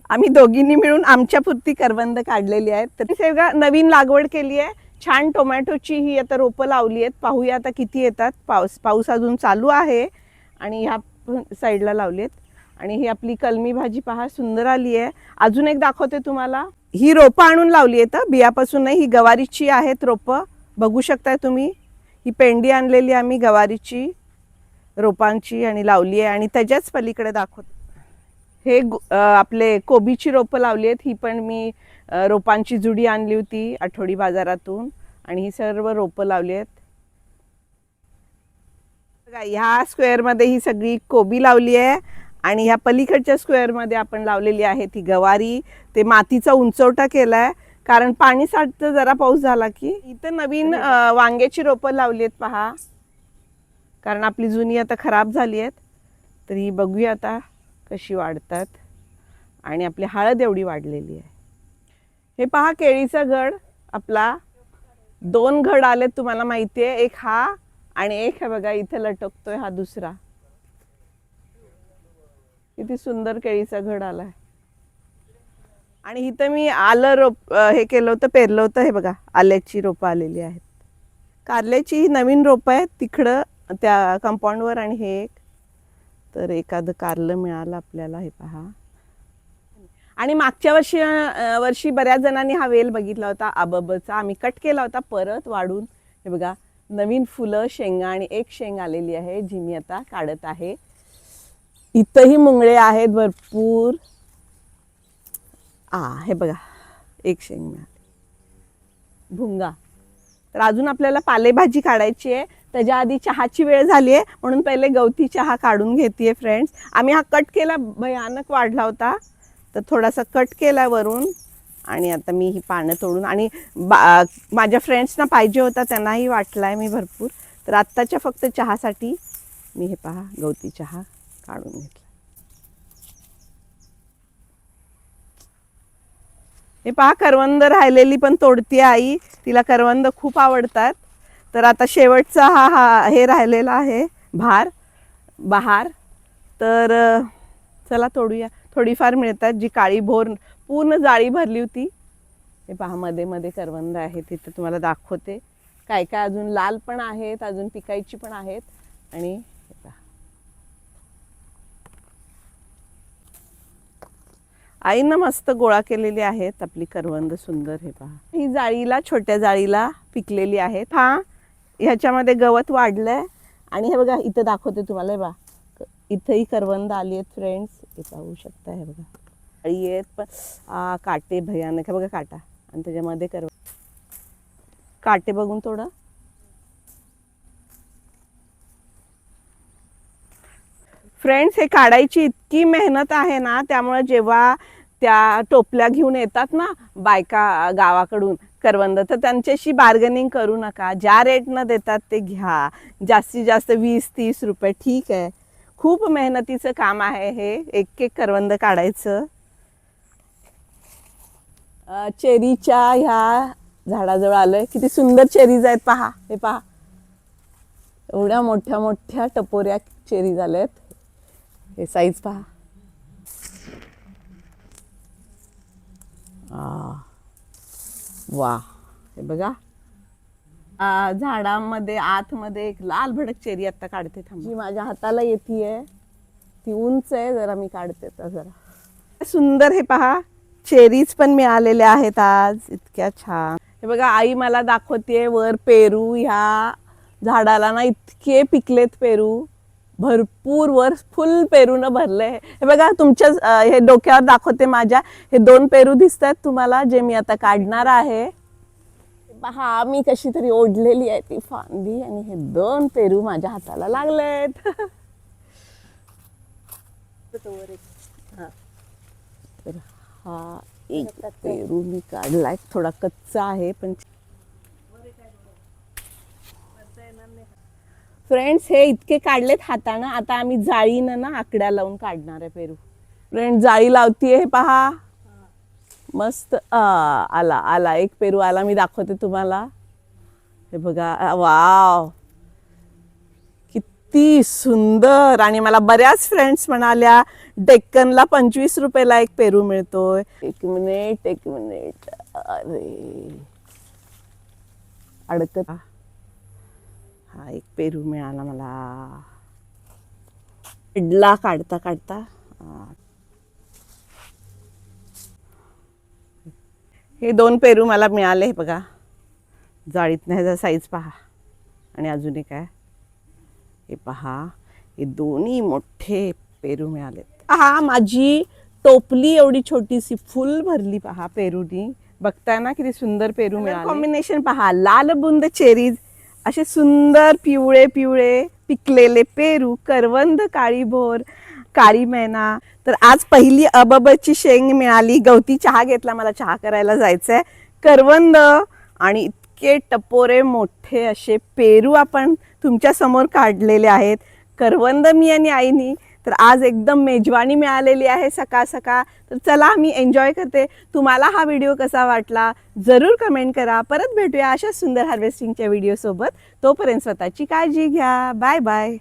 आम्ही दोघींनी मिळून आमच्या पुरती करवंद काढलेली आहेत. तर सगळं नवीन लागवड केली आहे. छान टोमॅटोची ही आता रोपं लावली आहेत. पाहूया आता किती येतात. पाऊस अजून चालू आहे आणि ह्या साईडला लावली आहेत. आणि ही आपली कलमी भाजी पहा सुंदर आली आहे. अजून एक दाखवते तुम्हाला. ही रोपं आणून लावली आहेत बियापासून नाही. ही गवारीची आहेत रोपं, बघू शकताय तुम्ही. ही पेंडी आणलेली आम्ही गवारीची रोपांची आणि लावली आहे. आणि त्याच्याच पलीकडे दाखवते हे आपले कोबीची रोपं लावली आहेत. ही पण मी रोपांची जुडी आणली होती आठवडी बाजारातून आणि ही सर्व रोपं लावली आहेत. बघा ह्या स्क्वेअरमध्ये ही सगळी कोबी लावली आहे आणि ह्या पलीकडच्या स्क्वेअरमध्ये आपण लावलेली आहे ती गवारी. ते मातीचा उंचवटा केला आहे कारण पाणी साठतं जरा पाऊस झाला की. इथं नवीन वांग्याची रोपं लावली आहेत पहा, कारण आपली जुनी आता खराब झाली आहेत. तर ही बघूया आता कशी वाढतात. आणि आपली हळद एवढी वाढलेली आहे. हे पहा केळीचा घड आपला 2 घड आलेत तुम्हाला माहिती आहे. एक हा आणि एक हे बघा इथे लटकतोय हा दुसरा. किती सुंदर केळीचा घड आलाय. आणि इथं मी आलं रोप हे केलं होतं, पेरलं होतं. हे बघा आल्याची रोपं आलेली आहेत. कारल्याची ही नवीन रोपं आहेत तिकडं त्या कंपाऊंडवर. आणि हे एक तर एखादं कारलं मिळालं आपल्याला. हे पहा. आणि मागच्या वर्षी बऱ्याच जणांनी हा वेल बघितला होता आबबचा. आम्ही कट केला होता परत वाढून. हे बघा नवीन फुलं, शेंगा आणि एक शेंग आलेली आहे जी मी आता काढत आहे. इथंही मुंगळे आहेत भरपूर. हे बघा एक शेंग मिळाली, भुंगा. तर अजून आपल्याला पालेभाजी काढायची आहे. त्याच्या आधी चहाची वेळ झाली आहे म्हणून पहिले गवती चहा काढून घेते फ्रेंड्स. आम्ही हा कट केला, भयानक वाढला होता तर थोडासा कट केला वरून. आणि आता मी ही पानं तोडून आणि माझ्या फ्रेंड्सना पाहिजे होता त्यांनाही वाटला आहे मी भरपूर. तर आत्ताच्या फक्त चहासाठी मी हे पहा गवती चहा काढून घेतला. हे पहा करवंद राहिलेली पण तोडते आई. तिला करवंद खूप आवडतात. तर आता शेवटचा हे राहिलेला आहे बहार. तर चला तोडूया. थोडीफार मिळतात. जी काळी भोर पूर्ण जाळी भरली होती. हे पहा मध्ये मध्ये करवंद आहेत. तिथे तुम्हाला दाखवते. काय काय अजून लाल पण आहेत, अजून पिकायची पण आहेत. आणि हे पहा आईनं मस्त गोळा केलेली आहेत आपली करवंद सुंदर. हे पहा ही जाळीला, छोट्या जाळीला पिकलेली आहेत. ह्याच्यामध्ये गवत वाढलंय. आणि हे बघा इथं दाखवते तुम्हाला. हे बघा इथंही करवंद आली आहेत फ्रेंड्स. हे पाहू शकता. हे बघा जाळी आहेत पण काटे भयानक. हे बघा काटा आणि त्याच्यामध्ये करवंद. काटे बघून थोडं. फ्रेंड्स हे काढायची इतकी मेहनत आहे ना, त्यामुळे जेव्हा त्या टोपल्या घेऊन येतात ना बायका गावाकडून करवंद, तर त्यांच्याशी बार्गेनिंग करू नका. ज्या रेटनं देतात ते घ्या. जास्तीत जास्त 20-30 रुपये ठीक आहे. खूप मेहनतीचं काम आहे हे एक एक करवंद काढायचं. चेरीच्या ह्या झाडाजवळ आलोय. किती सुंदर चेरीज आहेत पहा. हे पहा एवढ्या मोठ्या मोठ्या टपोऱ्या चेरीज आल्यात. हे साईज पहा. वा हे बघा झाडामध्ये आतमध्ये एक लाल भडक चेरी आता काढते. जी माझ्या हाताला येतीये ती उंच आहे जरा. मी काढते तर जरा सुंदर. हे पहा चेरीज पण मिळालेल्या आहेत आज. इतक्या छान. हे बघा आई मला दाखवते वर पेरू. ह्या झाडाला ना इतके पिकलेत पेरू. भरपूर वर फुल पेरूनं भरलंय. हे बघा तुमच्या हे डोक्यावर दाखवते माझ्या. हे 2 पेरू दिसतात तुम्हाला जे मी आता काढणार आहे. पहा मी कशी तरी ओढलेली आहे ती फांदी आणि हे 2 पेरू माझ्या हाताला लागलेत. तर हा एक पेरू मी काढलाय. थोडा कच्चा आहे पण फ्रेंड्स हे इतके काढलेत हातानं. आता आम्ही जाळीनं ना आकड्या लावून काढणार आहे पेरू. फ्रेंड्स जाळी लावतीये. हे पहा मस्त आला एक पेरू आला. मी दाखवते तुम्हाला. हे बघा वाव किती सुंदर. आणि मला बऱ्याच फ्रेंड्स म्हणाल्या डेक्कनला 25 रुपयाला एक पेरू मिळतोय. एक मिनिट अरे अडकत. हा एक पेरू मिळाला मला. इडला काढता काढता हे 2 पेरू मला मिळाले. बघा जाळीत ह्याचा साईज पहा. आणि अजून एक आहे हे पहा. हे दोन्ही मोठे पेरू मिळाले. पहा माझी टोपली एवढी छोटीशी फुल भरली पहा पेरूनी. बघताय ना किती सुंदर पेरू मिळाले. कॉम्बिनेशन पहा. लाल बुंद चेरीज, असे सुंदर पिवळे पिवळे पिकलेले पेरू, करवंद, काळी भोर, काळी मैना. तर आज पहिली अबबची शेंग मिळाली. गवती चहा घेतला, मला चहा करायला जायचंय. करवंद आणि इतके टपोरे मोठे असे पेरू आपण तुमच्या समोर काढलेले आहेत. करवंद मी आणि आईनी. तर आज एकदम मेजवानी मिळालेली आहे सकाळ सकाळ. तर चला मी एन्जॉय करते. तुम्हाला हा व्हिडिओ कसा वाटला जरूर कमेंट करा. परत भेटूया अशा सुंदर हार्वेस्टिंगच्या व्हिडिओ सोबत. तोपर्यंत स्वतःची काळजी घ्या. Bye bye.